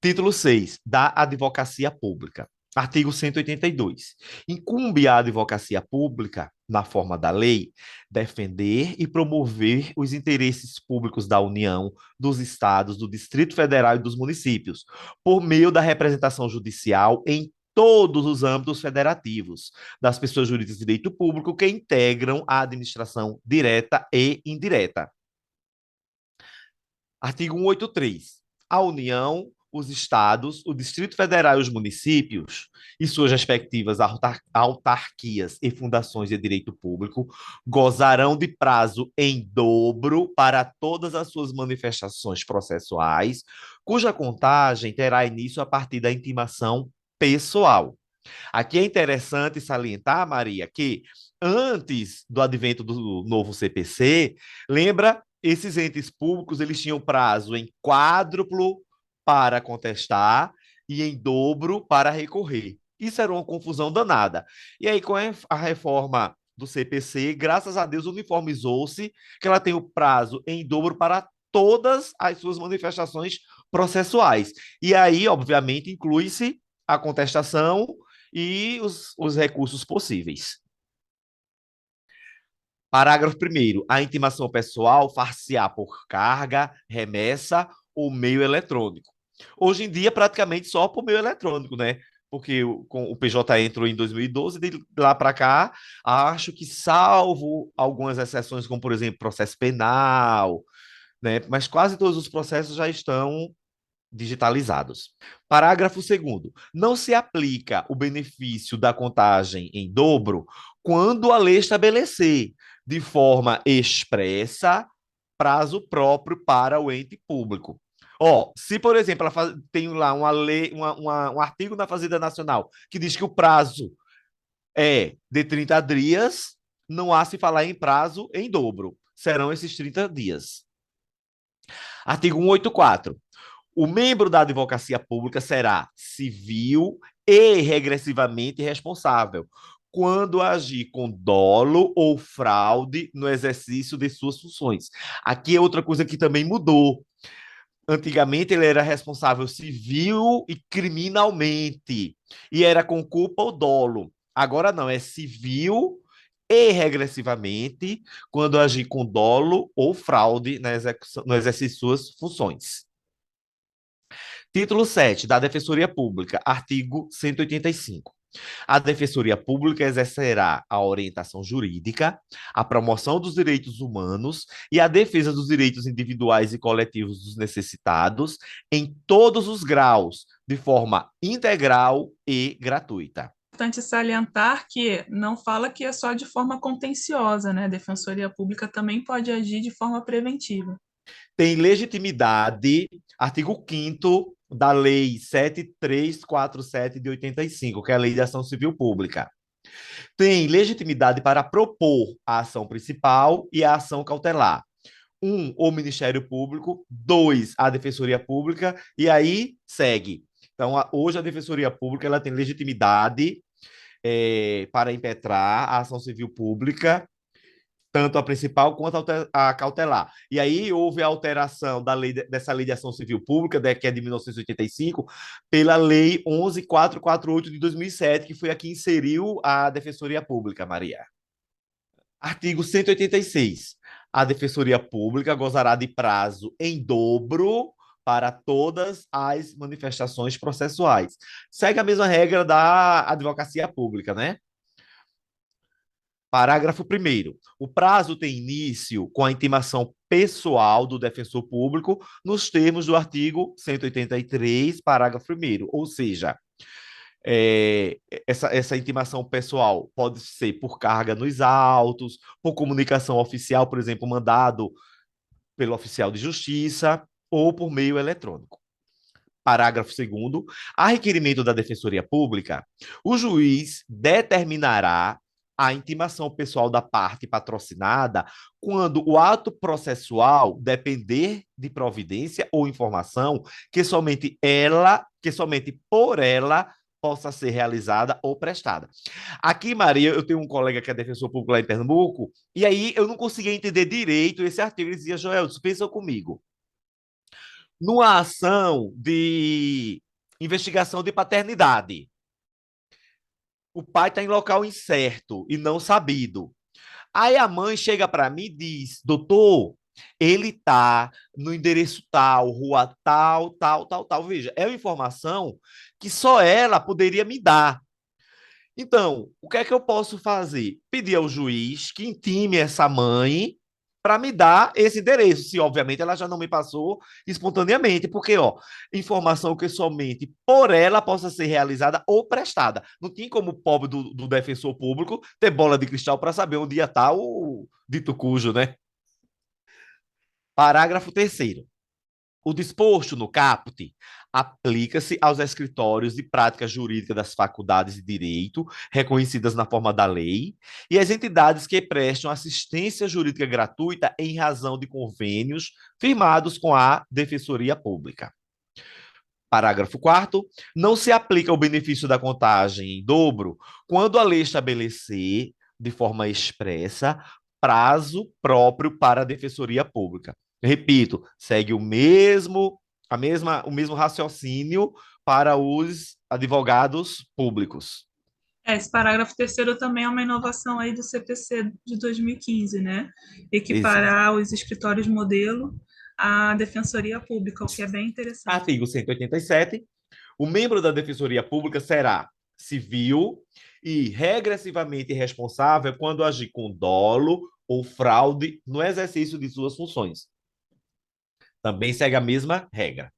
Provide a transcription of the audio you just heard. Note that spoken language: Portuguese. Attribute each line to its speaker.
Speaker 1: Título 6 da Advocacia Pública. Artigo 182. Incumbe à advocacia pública, na forma da lei, defender e promover os interesses públicos da União, dos estados, do Distrito Federal e dos municípios, por meio da representação judicial em todos os âmbitos federativos, das pessoas jurídicas de direito público que integram a administração direta e indireta. Artigo 183. A União, os estados, o Distrito Federal e os municípios, e suas respectivas autarquias e fundações de direito público, gozarão de prazo em dobro para todas as suas manifestações processuais, cuja contagem terá início a partir da intimação pessoal. Aqui é interessante salientar, Maria, que antes do advento do novo CPC, lembra, esses entes públicos eles tinham prazo em quádruplo para contestar e em dobro para recorrer. Isso era uma confusão danada. E aí, com a reforma do CPC, graças a Deus, uniformizou-se que ela tem o prazo em dobro para todas as suas manifestações processuais. E aí, obviamente, inclui-se a contestação e os recursos possíveis. Parágrafo 1º. A intimação pessoal far-se-á por carga, remessa ou meio eletrônico. Hoje em dia, praticamente só por meio eletrônico, né? Porque o PJ entrou em 2012, de lá para cá, acho que salvo algumas exceções, como por exemplo processo penal, né? Mas quase todos os processos já estão digitalizados. Parágrafo 2º. Não se aplica o benefício da contagem em dobro quando a lei estabelecer, de forma expressa, prazo próprio para o ente público. Ó, se, por exemplo, tem lá uma lei, um artigo na Fazenda Nacional que diz que o prazo é de 30 dias, não há se falar em prazo em dobro. Serão esses 30 dias. Artigo 184. O membro da advocacia pública será civil e regressivamente responsável quando agir com dolo ou fraude no exercício de suas funções. Aqui é outra coisa que também mudou. Antigamente ele era responsável civil e criminalmente, e era com culpa ou dolo. Agora não, é civil e regressivamente quando agir com dolo ou fraude no exercício de suas funções. Título 7 da Defensoria Pública, artigo 185. A Defensoria Pública exercerá a orientação jurídica, a promoção dos direitos humanos e a defesa dos direitos individuais e coletivos dos necessitados em todos os graus, de forma integral e gratuita.
Speaker 2: Importante salientar que não fala que é só de forma contenciosa, né? A Defensoria Pública também pode agir de forma preventiva.
Speaker 1: Tem legitimidade, artigo 5º da Lei 7347 de 85, que é a Lei de Ação Civil Pública. Tem legitimidade para propor a ação principal e a ação cautelar. O Ministério Público. 2, a Defensoria Pública. E aí segue. Então, hoje a Defensoria Pública ela tem legitimidade para impetrar a ação civil pública, tanto a principal quanto a cautelar. E aí houve a alteração dessa lei de ação civil pública, que é de 1985, pela lei 11.448 de 2007, que foi a que inseriu a Defensoria Pública, Maria. Artigo 186. A Defensoria Pública gozará de prazo em dobro para todas as manifestações processuais. Segue a mesma regra da advocacia pública, né? Parágrafo 1º. O prazo tem início com a intimação pessoal do defensor público nos termos do artigo 183, parágrafo 1º. Ou seja, essa intimação pessoal pode ser por carga nos autos, por comunicação oficial, por exemplo, mandado pelo oficial de justiça ou por meio eletrônico. Parágrafo 2º. A requerimento da Defensoria Pública, o juiz determinará a intimação pessoal da parte patrocinada quando o ato processual depender de providência ou informação que somente por ela possa ser realizada ou prestada. Aqui, Maria, eu tenho um colega que é defensor público lá em Pernambuco, e aí eu não conseguia entender direito esse artigo. Ele dizia, Joel, pensa comigo. numa ação de investigação de paternidade. O pai está em local incerto e não sabido. Aí a mãe chega para mim e diz: doutor, ele está no endereço tal, rua tal, tal, tal, tal. Veja, é uma informação que só ela poderia me dar. Então, o que é que eu posso fazer? Pedir ao juiz que intime essa mãe para me dar esse endereço, se obviamente ela já não me passou espontaneamente, porque ó, informação que somente por ela possa ser realizada ou prestada. Não tem como o pobre do defensor público ter bola de cristal para saber onde ia estar o dito cujo, né? Parágrafo terceiro. O disposto no caput aplica-se aos escritórios de prática jurídica das faculdades de direito reconhecidas na forma da lei e às entidades que prestam assistência jurídica gratuita em razão de convênios firmados com a Defensoria Pública. Parágrafo 4º. Não se aplica o benefício da contagem em dobro quando a lei estabelecer, de forma expressa, prazo próprio para a Defensoria Pública. Repito, segue o mesmo raciocínio para os advogados públicos.
Speaker 2: Esse parágrafo terceiro também é uma inovação aí do CPC de 2015, né?
Speaker 1: Exato.
Speaker 2: Equiparar os escritórios modelo à Defensoria Pública, o que é bem interessante.
Speaker 1: Artigo 187. O membro da Defensoria Pública será civil e regressivamente responsável quando agir com dolo ou fraude no exercício de suas funções. Também segue a mesma regra.